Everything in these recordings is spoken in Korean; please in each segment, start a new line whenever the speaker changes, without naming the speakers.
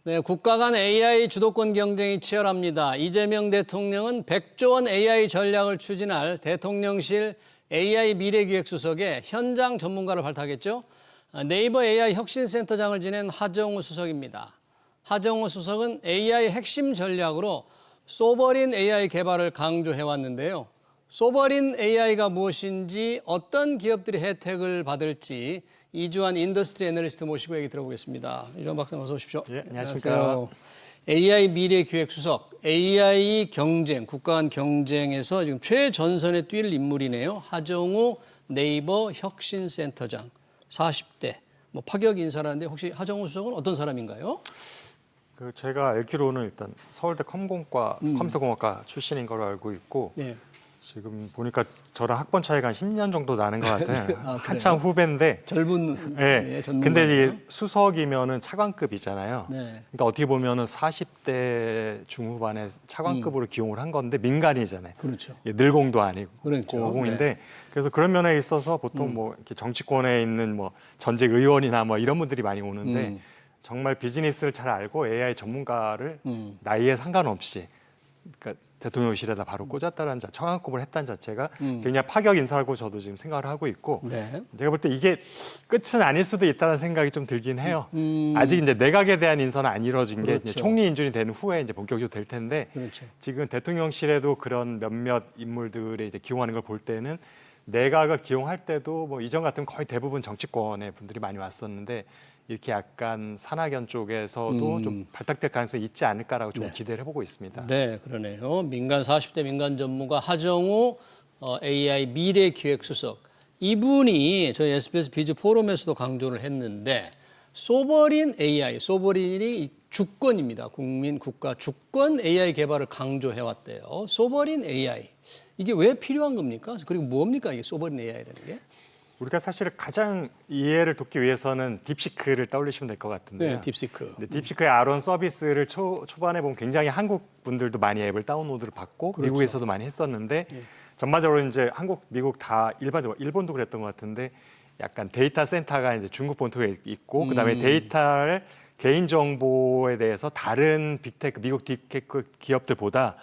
네, 국가 간 AI 주도권 경쟁이 치열합니다. 이재명 대통령은 100조 원 AI 전략을 추진할 대통령실 AI 미래기획수석에 현장 전문가를 발탁했죠. 네이버 AI 혁신센터장을 지낸 하정우 수석입니다. 하정우 수석은 AI 핵심 전략으로 소버린 AI 개발을 강조해왔는데요. 소버린 AI가 무엇인지, 어떤 기업들이 혜택을 받을지 이주환 인더스트리 애널리스트 모시고 얘기 들어보겠습니다. 이주환 박사님 어서 오십시오.
예, 안녕하십니까.
AI 미래기획수석, AI 경쟁, 국가 간 경쟁에서 지금 최전선에 뛸 인물이네요. 하정우 네이버 혁신센터장, 40대, 파격 인사라는데 혹시 하정우 수석은 어떤 사람인가요?
제가 알기로는 일단 서울대 컴공과 컴퓨터공학과 출신인 걸로 알고 있고
네.
지금 보니까 저랑 학번 차이가 한 10년 정도 나는 것 같아요.
아,
한참 후배인데.
젊은
네.
전문가네요.
근데 이제 수석이면은 차관급이잖아요.
네.
그러니까 어떻게 보면은 40대 중후반에 차관급으로 기용을 한 건데 민간이잖아요.
그렇죠.
늘공도 아니고
그렇죠.
공인데
네.
그래서 그런 면에 있어서 보통 뭐 이렇게 정치권에 있는 뭐 전직 의원이나 뭐 이런 분들이 많이 오는데 정말 비즈니스를 잘 알고 AI 전문가를 나이에 상관없이 그러니까 대통령실에다 바로 꽂았다는 청안급을 했다는 자체가 굉장히 파격 인사라고 저도 지금 생각을 하고 있고
네.
제가 볼 때 이게 끝은 아닐 수도 있다는 생각이 좀 들긴 해요. 아직 이제 내각에 대한 인사는 안 이루어진 게
그렇죠.
이제 총리 인준이 된 후에 이제 본격적으로 될 텐데
그렇죠.
지금 대통령실에도 그런 몇몇 인물들이 이제 기용하는 걸 볼 때는 내각을 기용할 때도 뭐 이전 같으면 거의 대부분 정치권의 분들이 많이 왔었는데 이렇게 약간 산학연 쪽에서도 좀 발탁될 가능성이 있지 않을까라고 좀 기대를 해보고 있습니다.
네, 그러네요. 민간 40대 민간 전문가 하정우 AI 미래기획수석. 이분이 저희 SBS 비즈 포럼에서도 강조를 했는데 소버린 AI, 소버린이 주권입니다. 국민, 국가 주권 AI 개발을 강조해왔대요. 소버린 AI. 이게 왜 필요한 겁니까? 그리고 뭡니까 이게 소버린 AI라는 게?
우리가 사실 가장 이해를 돕기 위해서는 딥시크를 떠올리시면 될 것 같은데요.
네, 딥시크.
딥시크의 아론 서비스를 초반에 보면 굉장히 한국 분들도 많이 앱을 다운로드를 받고
그렇죠.
미국에서도 많이 했었는데 전반적으로 이제 한국, 미국 다 일반적으로 일본도 그랬던 것 같은데 약간 데이터 센터가 이제 중국 본토에 있고 그다음에 데이터를 개인 정보에 대해서 다른 빅테크 미국 딥테크 기업들보다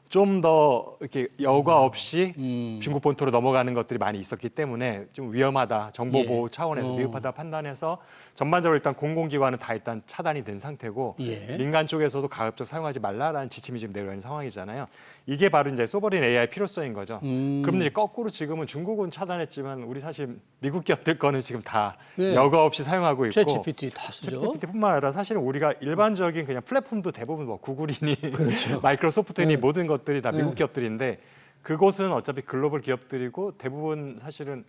좀 더 이렇게 여과 없이 중국 본토로 넘어가는 것들이 많이 있었기 때문에 좀 위험하다 정보 보호 차원에서 위협하다 판단해서 전반적으로 일단 공공기관은 다 일단 차단이 된 상태고 민간 쪽에서도 가급적 사용하지 말라라는 지침이 지금 내려와 있는 상황이잖아요. 이게 바로 이제 소버린 AI 필요성인 거죠. 그럼 이제 거꾸로 지금은 중국은 차단했지만 우리 사실 미국 기업들 거는 지금 다 여과 없이 사용하고 있고
챗GPT 다 쓰죠.
챗GPT뿐만 아니라 사실은 우리가 일반적인 그냥 플랫폼도 대부분 뭐 구글이니
그렇죠.
마이크로소프트니 모든 것들이 다 미국 기업들인데 그곳은 어차피 글로벌 기업들이고 대부분 사실은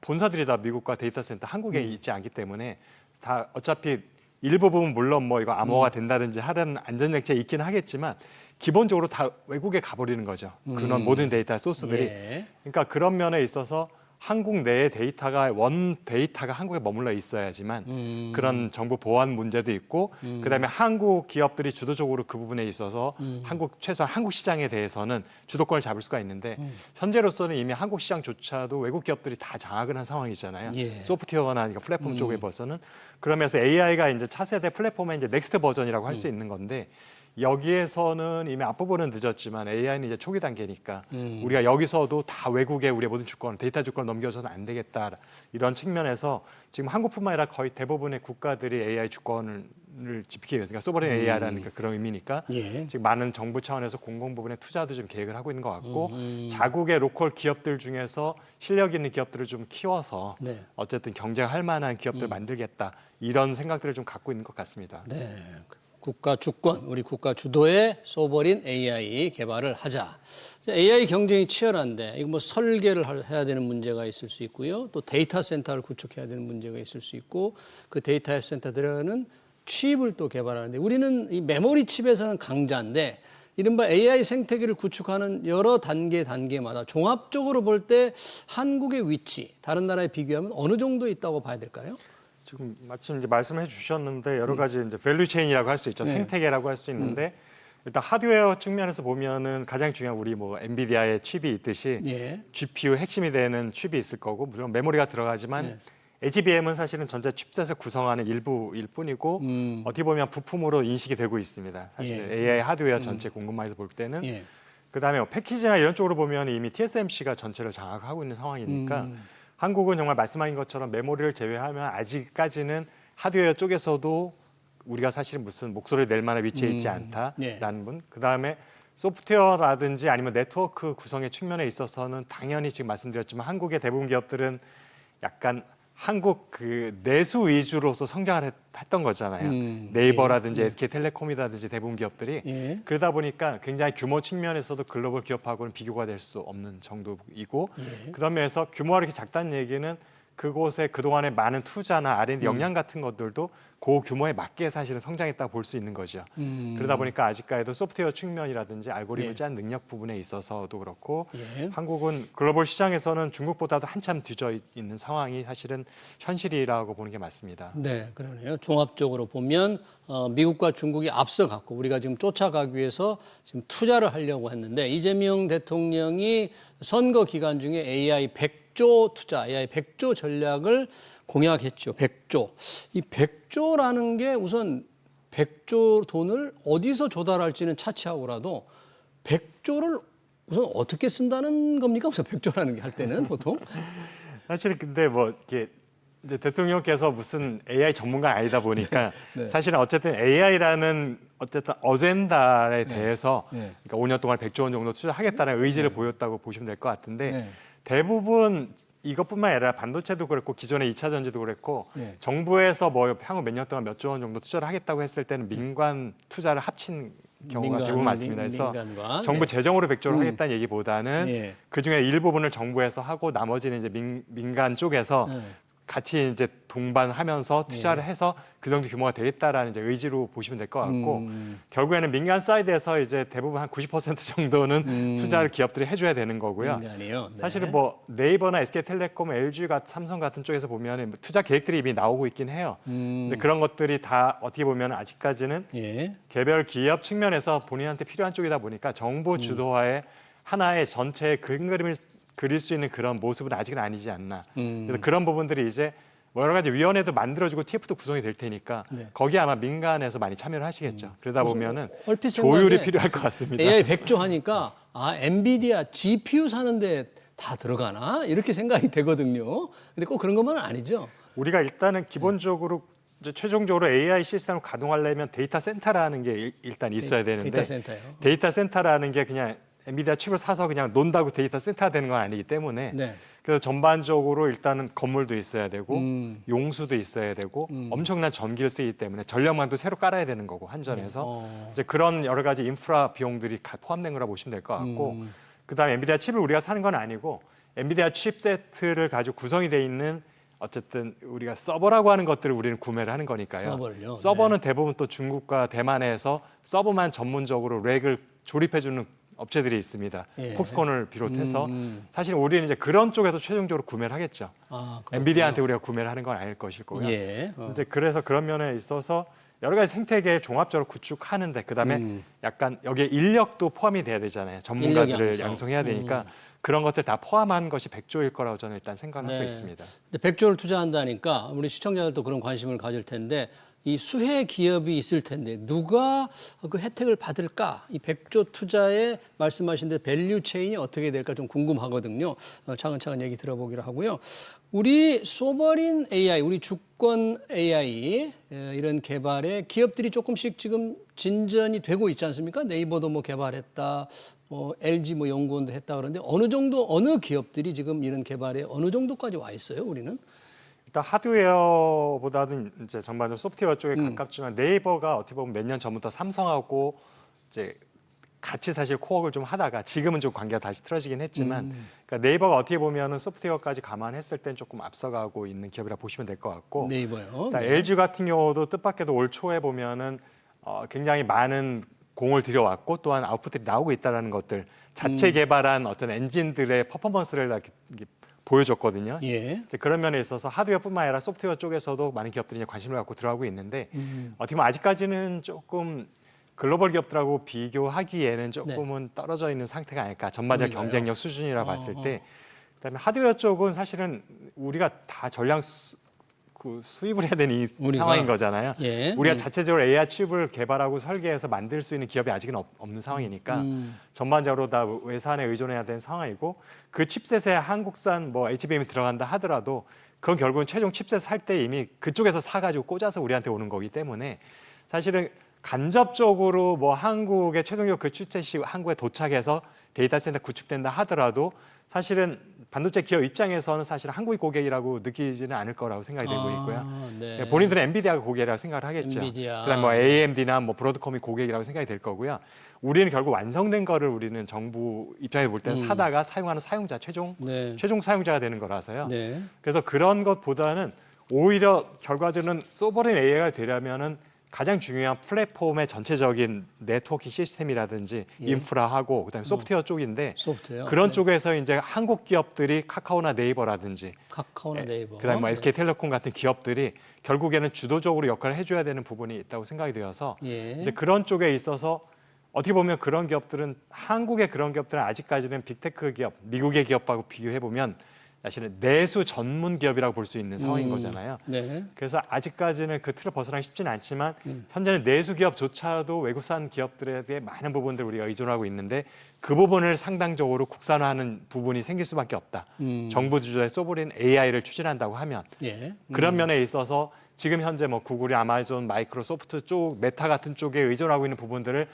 본사들이 다 미국과 데이터 센터 한국에 있지 않기 때문에 다 어차피 일부분 물론 뭐 이거 암호화 된다든지 하는 안전장치가 있긴 하겠지만 기본적으로 다 외국에 가버리는 거죠. 그런 모든 데이터 소스들이. 그러니까 그런 면에 있어서 한국 내의 데이터가 원 데이터가 한국에 머물러 있어야지만 그런 정보 보안 문제도 있고 그다음에 한국 기업들이 주도적으로 그 부분에 있어서 최소한 한국 시장에 대해서는 주도권을 잡을 수가 있는데 현재로서는 이미 한국 시장조차도 외국 기업들이 다 장악을 한 상황이잖아요. 소프트웨어나 플랫폼 쪽에 봐서는 그러면서 AI가 이제 차세대 플랫폼의 이제 넥스트 버전이라고 할 수 있는 건데 여기에서는 이미 앞부분은 늦었지만 AI는 이제 초기 단계니까 우리가 여기서도 다 외국에 우리의 모든 주권, 데이터 주권을 넘겨줘서는 안 되겠다. 이런 측면에서 지금 한국뿐만 아니라 거의 대부분의 국가들이 AI 주권을 지키기 위해서, 그러니까 소버린 AI라는 그런 의미니까 지금 많은 정부 차원에서 공공 부분에 투자도 좀 계획을 하고 있는 것 같고 자국의 로컬 기업들 중에서 실력 있는 기업들을 좀 키워서 어쨌든 경쟁할 만한 기업들 만들겠다. 이런 생각들을 좀 갖고 있는 것 같습니다.
네. 국가 주권, 우리 국가 주도의 소버린 AI 개발을 하자. AI 경쟁이 치열한데 이거 뭐 설계를 해야 되는 문제가 있을 수 있고요. 또 데이터 센터를 구축해야 되는 문제가 있을 수 있고 그 데이터 센터 들어가는 칩을 또 개발하는데 우리는 이 메모리 칩에서는 강자인데 이른바 AI 생태계를 구축하는 여러 단계마다 종합적으로 볼 때 한국의 위치, 다른 나라에 비교하면 어느 정도 있다고 봐야 될까요?
지금 마침 이제 말씀해 주셨는데 여러 가지 이제 밸류 체인이라고 할 수 있죠. 생태계라고 할 수 있는데 일단 하드웨어 측면에서 보면은 가장 중요한 우리 뭐 엔비디아의 칩이 있듯이 GPU 핵심이 되는 칩이 있을 거고 물론 메모리가 들어가지만 HBM은 사실은 전자 칩셋을 구성하는 일부일 뿐이고 어떻게 보면 부품으로 인식이 되고 있습니다. 사실
예.
AI 하드웨어 전체 공급망에서 볼 때는
예.
그다음에 패키지나 이런 쪽으로 보면 이미 TSMC가 전체를 장악하고 있는 상황이니까 한국은 정말 말씀하신 것처럼 메모리를 제외하면 아직까지는 하드웨어 쪽에서도 우리가 사실은 무슨 목소리를 낼 만한 위치에 있지 않다라는 분. 그다음에 소프트웨어라든지 아니면 네트워크 구성의 측면에 있어서는 당연히 지금 말씀드렸지만 한국의 대부분 기업들은 약간 한국 그 내수 위주로서 성장을 했던 거잖아요. 네이버라든지 SK텔레콤이라든지 대부분 기업들이
예.
그러다 보니까 굉장히 규모 측면에서도 글로벌 기업하고는 비교가 될 수 없는 정도이고 그런 면에서 규모가 이렇게 작다는 얘기는 그곳에 그동안의 많은 투자나 R&D 역량 같은 것들도 그 규모에 맞게 사실은 성장했다고 볼 수 있는 거죠. 그러다 보니까 아직까지도 소프트웨어 측면이라든지 알고리즘을
예.
짠 능력 부분에 있어서도 그렇고
예.
한국은 글로벌 시장에서는 중국보다도 한참 뒤져 있는 상황이 사실은 현실이라고 보는 게 맞습니다.
네, 그러네요. 종합적으로 보면 미국과 중국이 앞서갔고 우리가 지금 쫓아가기 위해서 지금 투자를 하려고 했는데 이재명 대통령이 선거 기간 중에 AI 100조 투자, AI 100조 전략을 공약했죠. 100조. 이 100조라는 게 우선 100조 돈을 어디서 조달할지는 차치하고라도 100조를 우선 어떻게 쓴다는 겁니까? 우선 100조라는 게 할 때는 보통.
사실 근데 뭐 이렇게 이제 대통령께서 무슨 AI 전문가 아니다 보니까
네.
사실은 어쨌든 AI라는 어쨌든 어젠다에 대해서
네.
그러니까 5년 동안 100조 원 정도 투자하겠다는 의지를 보였다고 보시면 될 것 같은데
네.
대부분 이것뿐만 아니라 반도체도 그렇고 기존의 2차 전지도 그랬고
네.
정부에서 뭐 향후 몇 년 동안 몇 조 원 정도 투자를 하겠다고 했을 때는 민간 투자를 합친 경우가 대부분 많습니다. 그래서
민간과,
정부
네.
재정으로 100조를 하겠다는 얘기보다는
예.
그중에 일부분을 정부에서 하고 나머지는 이제 민간 쪽에서
네.
같이 이제 동반하면서 투자를 해서 그 정도 규모가 되겠다라는 이제 의지로 보시면 될 것 같고 결국에는 민간 사이드에서 이제 대부분 한 90% 정도는 투자를 기업들이 해줘야 되는 거고요.
민간이요. 네.
사실은 뭐 네이버나 SK텔레콤, LG 같은 삼성 같은 쪽에서 보면 투자 계획들이 이미 나오고 있긴 해요. 근데 그런 것들이 다 어떻게 보면 아직까지는
예.
개별 기업 측면에서 본인한테 필요한 쪽이다 보니까 정부 주도하에 하나의 전체의 큰 그림을 그릴 수 있는 그런 모습은 아직은 아니지 않나. 그래서 그런 부분들이 이제 뭐 여러 가지 위원회도 만들어지고 TF도 구성이 될 테니까
네.
거기에 아마 민간에서 많이 참여를 하시겠죠. 그러다 보면은
얼핏
조율이
생각에
필요할 것 같습니다.
AI 100조 하니까 엔비디아 GPU 사는데 다 들어가나 이렇게 생각이 되거든요. 근데 꼭 그런 것만은 아니죠.
우리가 일단은 기본적으로 이제 최종적으로 AI 시스템을 가동하려면 데이터 센터라는 게 일단 있어야 되는데
데이터 센터요.
데이터 센터라는 게 그냥 엔비디아 칩을 사서 그냥 논다고 데이터 센터가 되는 건 아니기 때문에
네.
그래서 전반적으로 일단은 건물도 있어야 되고 용수도 있어야 되고 엄청난 전기를 쓰기 때문에 전력망도 새로 깔아야 되는 거고 한전에서 이제 그런 여러 가지 인프라 비용들이 다 포함된 거라 보시면 될 것 같고 그다음에 엔비디아 칩을 우리가 사는 건 아니고 엔비디아 칩 세트를 가지고 구성이 돼 있는 어쨌든 우리가 서버라고 하는 것들을 우리는 구매를 하는 거니까요.
서버를요?
서버는 대부분 또 중국과 대만에서 서버만 전문적으로 렉을 조립해주는 업체들이 있습니다.
예.
폭스콘을 비롯해서 사실 우리는 이제 그런 쪽에서 최종적으로 구매를 하겠죠.
그렇군요.
엔비디아한테 우리가 구매를 하는 건 아닐 것일 거고요.
예.
이제 그래서 그런 면에 있어서 여러 가지 생태계 종합적으로 구축하는데 그다음에 약간 여기에 인력도 포함이 돼야 되잖아요. 전문가들을
인력
양성해야 되니까 그런 것들 다 포함한 것이 100조일 거라고 저는 일단 생각을 하고
네.
있습니다.
근데 100조를 투자한다니까 우리 시청자들도 그런 관심을 가질 텐데 이 수혜 기업이 있을 텐데 누가 그 혜택을 받을까? 이 100조 투자에 말씀하신 데 밸류 체인이 어떻게 될까 좀 궁금하거든요. 차근차근 얘기 들어보기로 하고요. 우리 소버린 AI, 우리 주권 AI 이런 개발에 기업들이 조금씩 지금 진전이 되고 있지 않습니까? 네이버도 뭐 개발했다. LG 뭐 연구원도 했다 그러는데 어느 기업들이 지금 이런 개발에 어느 정도까지 와 있어요, 우리는?
일단 하드웨어보다는 이제 전반적으로 소프트웨어 쪽에 가깝지만 네이버가 어떻게 보면 몇 년 전부터 삼성하고 이제 같이 사실 코어를 좀 하다가 지금은 좀 관계가 다시 틀어지긴 했지만 그러니까 네이버가 어떻게 보면은 소프트웨어까지 감안했을 땐 조금 앞서가고 있는 기업이라 보시면 될 것 같고
네이버요. 네.
LG 같은 경우도 뜻밖에도 올 초에 보면은 굉장히 많은 공을 들여왔고 또한 아웃풋들이 나오고 있다는 것들 자체 개발한 어떤 엔진들의 퍼포먼스를 이렇게 보여줬거든요.
예.
이제 그런 면에 있어서 하드웨어뿐만 아니라 소프트웨어 쪽에서도 많은 기업들이 이제 관심을 갖고 들어가고 있는데 어떻게 보면 아직까지는 조금 글로벌 기업들하고 비교하기에는 조금은 떨어져 있는 상태가 아닐까. 전반적
그런가요?
경쟁력 수준이라 봤을 때 그다음에 하드웨어 쪽은 사실은 우리가 다 전량 그 수입을 해야 되는 이
우리가.
상황인 거잖아요.
예.
우리가 자체적으로 AI 칩을 개발하고 설계해서 만들 수 있는 기업이 아직은 없는 상황이니까 전반적으로 다 외산에 의존해야 되는 상황이고 그 칩셋에 한국산 뭐 HBM이 들어간다 하더라도 그건 결국은 최종 칩셋 살 때 이미 그쪽에서 사가지고 꽂아서 우리한테 오는 거기 때문에 사실은 간접적으로 뭐 한국의 최종적으로 그 칩셋이 한국에 도착해서 데이터 센터 구축된다 하더라도 사실은 반도체 기업 입장에서는 사실 한국의 고객이라고 느끼지는 않을 거라고 생각이 되고 있고요.
네.
본인들은 엔비디아가 고객이라고 생각을 하겠죠.
엔비디아.
그다음 뭐 AMD나 뭐 브로드컴이 고객이라고 생각이 될 거고요. 우리는 결국 완성된 거를 우리는 정부 입장에 볼 때는 사다가 사용하는 사용자 최종 사용자가 되는 거라서요.
네.
그래서 그런 것보다는 오히려 결과적으로는 소버린 AI가 되려면은 가장 중요한 플랫폼의 전체적인 네트워킹 시스템이라든지 인프라하고 그다음에 소프트웨어 쪽인데
소프트웨어.
그런 쪽에서 이제 한국 기업들이 카카오나 네이버라든지
카카오나 네이버.
그다음에 뭐 SK텔레콤 같은 기업들이 결국에는 주도적으로 역할을 해줘야 되는 부분이 있다고 생각이 되어서 이제 그런 쪽에 있어서 어떻게 보면 그런 기업들은 한국의 그런 기업들은 아직까지는 빅테크 기업, 미국의 기업하고 비교해 보면 사실은 내수 전문 기업이라고 볼 수 있는 상황인 거잖아요.
네.
그래서 아직까지는 그 틀을 벗어나기 쉽지는 않지만 현재는 내수 기업조차도 외국산 기업들에 대해 많은 부분들 우리가 의존하고 있는데 그 부분을 상당적으로 국산화하는 부분이 생길 수밖에 없다. 정부 주도의 소버린 AI를 추진한다고 하면 그런 면에 있어서 지금 현재 뭐 구글이 아마존, 마이크로소프트 쪽, 메타 같은 쪽에 의존하고 있는 부분들을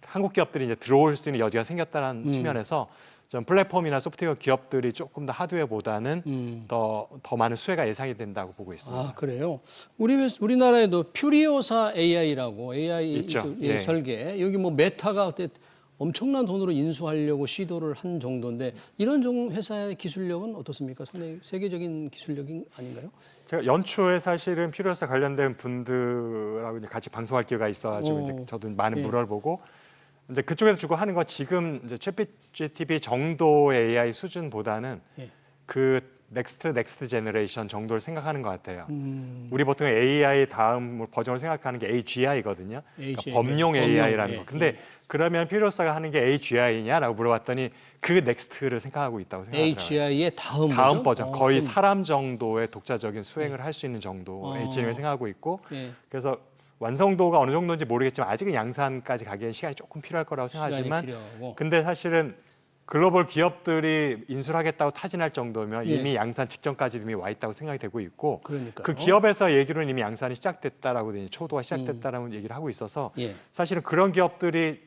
한국 기업들이 이제 들어올 수 있는 여지가 생겼다는 측면에서 좀 플랫폼이나 소프트웨어 기업들이 조금 더 하드웨어보다는 더 많은 수혜가 예상이 된다고 보고 있습니다.
아, 그래요? 우리나라에도 퓨리오사 AI라고 AI
있죠.
설계 여기 뭐 메타가 그때 엄청난 돈으로 인수하려고 시도를 한 정도인데 이런 회사의 기술력은 어떻습니까? 상당히 세계적인 기술력이 아닌가요?
제가 연초에 사실은 퓨리오사 관련된 분들하고 이제 같이 방송할 기회가 있어가지고 이제 저도 많은 물어보고 이제 그쪽에서 주고 하는 거 지금 이제 챗GPT 정도의 AI 수준보다는 그 넥스트 제너레이션 정도를 생각하는 것 같아요. 우리 보통 AI 다음 버전을 생각하는 게 AGI거든요. 그러니까 범용 AI라는 거. 근데 그러면 퓨리오사가 하는 게 AGI냐라고 물어봤더니 그 넥스트를 생각하고 있다고 생각하더라고요.
AGI의
다음 버전, 거의 사람 정도의 독자적인 수행을 할 수 있는 정도의 진행을 생각하고 있고 그래서 완성도가 어느 정도인지 모르겠지만 아직은 양산까지 가기엔 시간이 조금 필요할 거라고 생각하지만 근데 사실은 글로벌 기업들이 인수하겠다고 타진할 정도면 이미 양산 직전까지 이미 와 있다고 생각이 되고 있고 그 기업에서 얘기로는 이미 양산이 시작됐다라고 초도가 시작됐다라는 얘기를 하고 있어서 사실은 그런 기업들이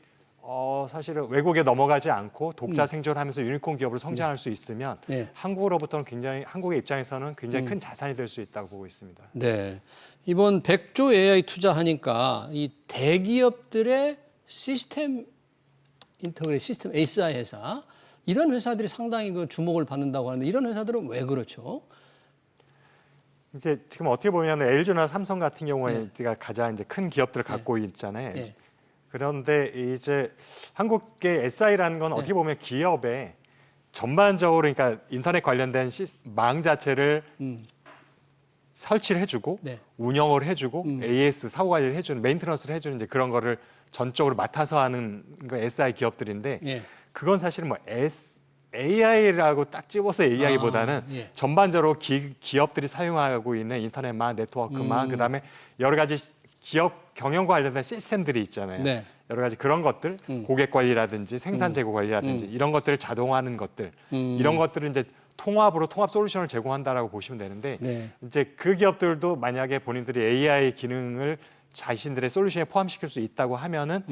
사실은 외국에 넘어가지 않고 독자 생존하면서 유니콘 기업으로 성장할 수 있으면 한국으로부터는 굉장히 한국의 입장에서는 굉장히 큰 자산이 될 수 있다고 보고 있습니다.
네. 이번 100조 AI 투자하니까 이 대기업들의 시스템 시스템 SI 회사 이런 회사들이 상당히 그 주목을 받는다고 하는데 이런 회사들은 왜 그렇죠?
이제 지금 어떻게 보면 LG나 삼성 같은 경우에 가장 이제 큰 기업들을 갖고 있잖아요. 그런데 이제 한국의 SI라는 건 어떻게 보면 기업의 전반적으로 그러니까 인터넷 관련된 망 자체를 설치를 해주고 운영을 해주고 AS 사고 관리를 해주는 메인테넌스를 해주는 이제 그런 거를 전적으로 맡아서 하는 거 SI 기업들인데 그건 사실 뭐 AI라고 딱 집어서 AI보다는 전반적으로 기업들이 사용하고 있는 인터넷망, 네트워크망, 그다음에 여러 가지 기업 경영과 관련된 시스템들이 있잖아요. 여러 가지 그런 것들, 고객 관리라든지 생산 재고 관리라든지 이런 것들을 자동화하는 것들, 이런 것들을 이제 통합 솔루션을 제공한다라고 보시면 되는데 이제 그 기업들도 만약에 본인들이 AI 기능을 자신들의 솔루션에 포함시킬 수 있다고 하면은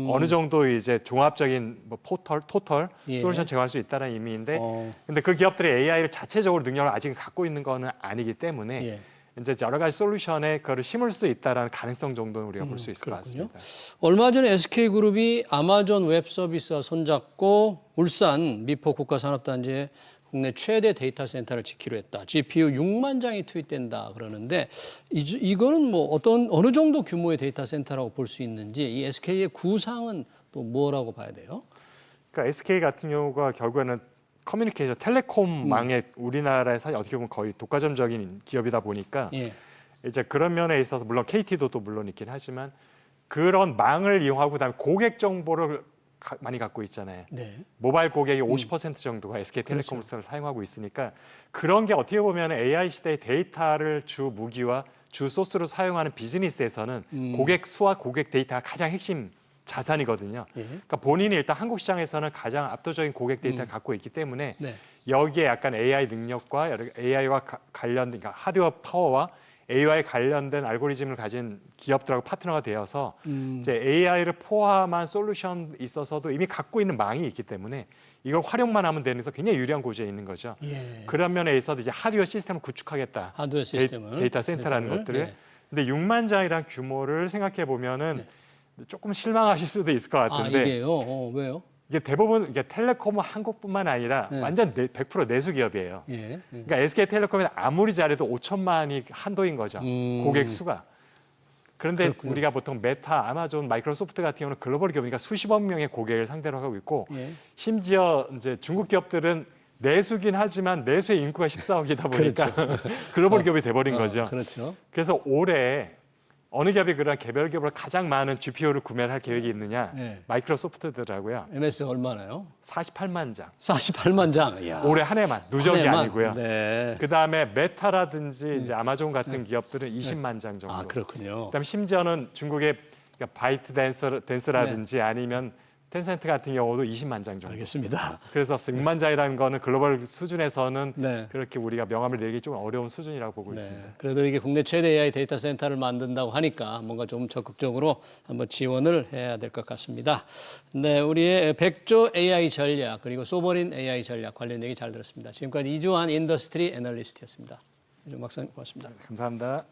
어느 정도 이제 종합적인 뭐 토털 솔루션 제공할 수 있다는 의미인데 근데 그 기업들이 AI를 자체적으로 능력을 아직 갖고 있는 거는 아니기 때문에 이제 여러 가지 솔루션에 그거를 심을 수 있다라는 가능성 정도는 우리가 볼 수 있을 것 같습니다.
얼마 전에 SK그룹이 아마존 웹 서비스와 손잡고 울산 미포 국가산업단지에 국내 최대 데이터 센터를 짓기로 했다. GPU 6만 장이 투입된다 그러는데 이거는 뭐 어느 정도 규모의 데이터 센터라고 볼 수 있는지 이 SK의 구상은 또 뭐라고 봐야 돼요?
그러니까 SK 같은 경우가 결국에는 커뮤니케이션 텔레콤망에 우리나라에서 어떻게 보면 거의 독과점적인 기업이다 보니까 이제 그런 면에 있어서 물론 KT도 또 물론 있긴 하지만 그런 망을 이용하고 그다음에 고객 정보를 많이 갖고 있잖아요.
네.
모바일 고객의 50% 정도가 SK텔레콤을 사용하고 있으니까 그런 게 어떻게 보면 AI 시대의 데이터를 주 무기와 주 소스로 사용하는 비즈니스에서는 고객 수와 고객 데이터가 가장 핵심 자산이거든요.
예.
그러니까 본인이 일단 한국 시장에서는 가장 압도적인 고객 데이터를 갖고 있기 때문에
네.
여기에 약간 AI 능력과 AI와 관련된 그러니까 하드웨어 파워와 AI에 관련된 알고리즘을 가진 기업들하고 파트너가 되어서 이제 AI를 포함한 솔루션 있어서도 이미 갖고 있는 망이 있기 때문에 이걸 활용만 하면 되면서 굉장히 유리한 고지에 있는 거죠.
예.
그런 면에 있어서 이제 하드웨어 시스템을 구축하겠다.
하드웨어 시스템을
데이터 센터라는
센터를,
것들을.
네.
근데 6만 장이라는 규모를 생각해 보면은 조금 실망하실 수도 있을 것 같은데
이게요? 왜요?
이게 대부분 이게 텔레콤은 한국뿐만 아니라
네.
완전 100% 내수 기업이에요.
예.
그러니까 SK텔레콤이 아무리 잘해도 5천만이 한도인 거죠. 고객 수가. 그런데
그렇군요.
우리가 보통 메타, 아마존, 마이크로소프트 같은 경우는 글로벌 기업이니까 수십억 명의 고객을 상대로 하고 있고
예.
심지어 이제 중국 기업들은 내수긴 하지만 내수의 인구가 14억이다 보니까 글로벌 기업이 돼버린 거죠.
그렇죠.
그래서 올해 어느 기업이 그런 개별 기업으로 가장 많은 GPU를 구매를 할 계획이 있느냐?
네.
마이크로소프트더라고요.
MS 얼마나요?
48만 장.
48만 장. 이야.
올해 한 해만 누적이
한 해만?
아니고요.
네.
그다음에 메타라든지 이제 아마존 같은 기업들은 20만 장 정도.
아, 그렇군요.
그다음에 심지어는 중국의 그러니까 바이트 댄스라든지 아니면 텐센트 같은 경우도 20만 장 정도.
알겠습니다.
그래서 6만 장이라는 거는 글로벌 수준에서는
네.
그렇게 우리가 명함을 내기 좀 어려운 수준이라고 보고 있습니다.
네. 그래도 이게 국내 최대 AI 데이터 센터를 만든다고 하니까 뭔가 좀 적극적으로 한번 지원을 해야 될 것 같습니다. 네, 우리의 100조 AI 전략 그리고 소버린 AI 전략 관련 얘기 잘 들었습니다. 지금까지 이주환 인더스트리 애널리스트였습니다. 이주환 박사님 고맙습니다.
감사합니다.